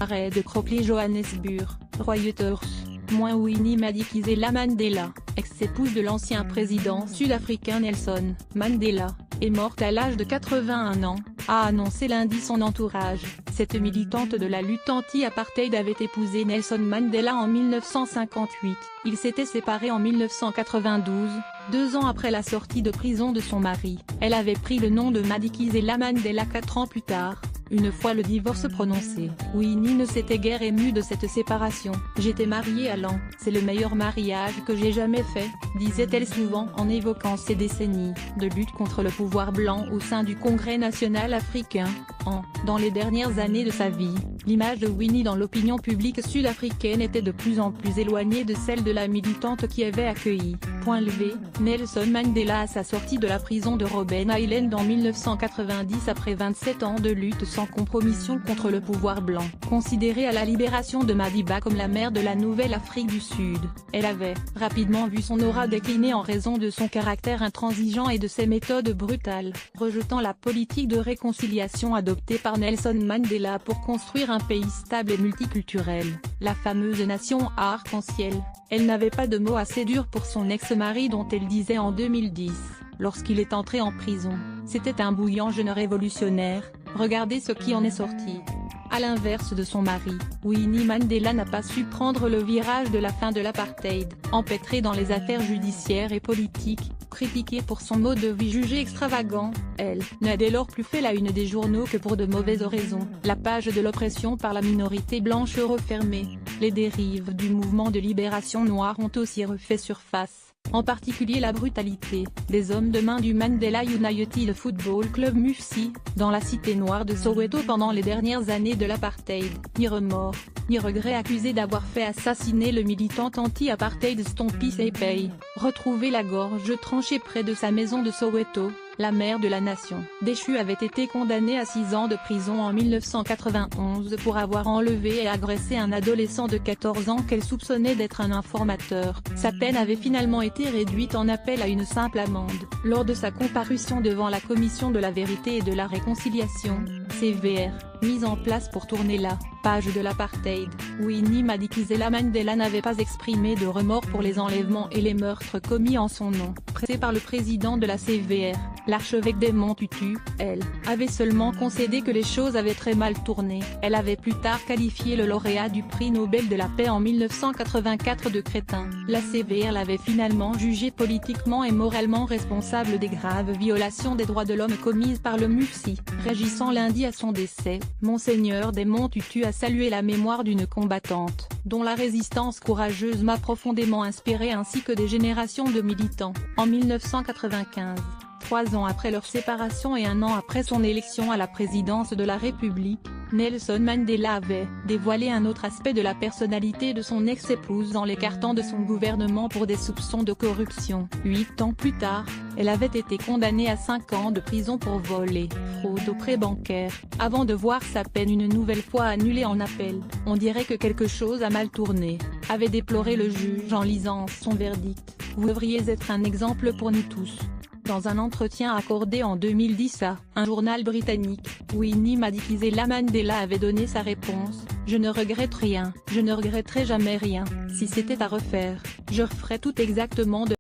Arrêt de Crockley Johannesburg, Reuters. Winnie Madikizela Mandela, ex-épouse de l'ancien président sud-africain Nelson Mandela, est morte à l'âge de 81 ans, a annoncé lundi son entourage. Cette militante de la lutte anti-apartheid avait épousé Nelson Mandela en 1958. Ils s'étaient séparés en 1992, 2 ans après la sortie de prison de son mari. Elle avait pris le nom de Madikizela Mandela 4 ans plus tard. Une fois le divorce prononcé, Winnie ne s'était guère émue de cette séparation. « J'étais mariée à l'an, c'est le meilleur mariage que j'ai jamais fait », disait-elle souvent en évoquant ses décennies de lutte contre le pouvoir blanc au sein du Congrès national africain. Dans les dernières années de sa vie, l'image de Winnie dans l'opinion publique sud-africaine était de plus en plus éloignée de celle de la militante qui avait accueilli, Nelson Mandela à sa sortie de la prison de Robben Island en 1990 après 27 ans de lutte sans compromission contre le pouvoir blanc. Considérée à la libération de Madiba comme la mère de la Nouvelle-Afrique du Sud, elle avait rapidement vu son aura décliner en raison de son caractère intransigeant et de ses méthodes brutales, rejetant la politique de réconciliation adoptée par Nelson Mandela pour construire un pays stable et multiculturel, la fameuse nation arc-en-ciel. Elle n'avait pas de mots assez durs pour son ex-mari dont elle disait en 2010, lorsqu'il est entré en prison, « C'était un bouillant jeune révolutionnaire, regardez ce qui en est sorti ». À l'inverse de son mari, Winnie Mandela n'a pas su prendre le virage de la fin de l'apartheid. Empêtrée dans les affaires judiciaires et politiques, critiquée pour son mode de vie jugé extravagant, elle n'a dès lors plus fait la une des journaux que pour de mauvaises raisons. La page de l'oppression par la minorité blanche refermée. Les dérives du mouvement de libération noire ont aussi refait surface, en particulier la brutalité des hommes de main du Mandela United Football Club MUFC, dans la cité noire de Soweto pendant les dernières années de l'apartheid. Ni remords, ni regret, accusé d'avoir fait assassiner le militant anti-apartheid Stompie Seipei, retrouvé la gorge tranchée près de sa maison de Soweto. La mère de la nation déchue avait été condamnée à 6 ans de prison en 1991 pour avoir enlevé et agressé un adolescent de 14 ans qu'elle soupçonnait d'être un informateur. Sa peine avait finalement été réduite en appel à une simple amende. Lors de sa comparution devant la Commission de la vérité et de la réconciliation, CVR, mise en place pour tourner la page de l'apartheid, Winnie Madikizela Mandela n'avait pas exprimé de remords pour les enlèvements et les meurtres commis en son nom. Pressée par le président de la CVR, l'archevêque Desmond Tutu, elle avait seulement concédé que les choses avaient très mal tourné. Elle avait plus tard qualifié le lauréat du prix Nobel de la paix en 1984 de crétin. La CVR l'avait finalement jugé politiquement et moralement responsable des graves violations des droits de l'homme commises par le MUFC. Réagissant lundi à son décès, Monseigneur Desmond Tutu a salué la mémoire d'une combattante, dont la résistance courageuse m'a profondément inspiré, ainsi que des générations de militants. En 1995, 3 ans après leur séparation et 1 an après son élection à la présidence de la République, Nelson Mandela avait dévoilé un autre aspect de la personnalité de son ex-épouse en l'écartant de son gouvernement pour des soupçons de corruption. 8 ans plus tard, elle avait été condamnée à 5 ans de prison pour vol et fraude aux prêts bancaires, avant de voir sa peine une nouvelle fois annulée en appel. « On dirait que quelque chose a mal tourné », avait déploré le juge en lisant son verdict. « Vous devriez être un exemple pour nous tous ». Dans un entretien accordé en 2010 à un journal britannique, Winnie Madikizela Mandela avait donné sa réponse « Je ne regrette rien, je ne regretterai jamais rien. Si c'était à refaire, je referais tout exactement de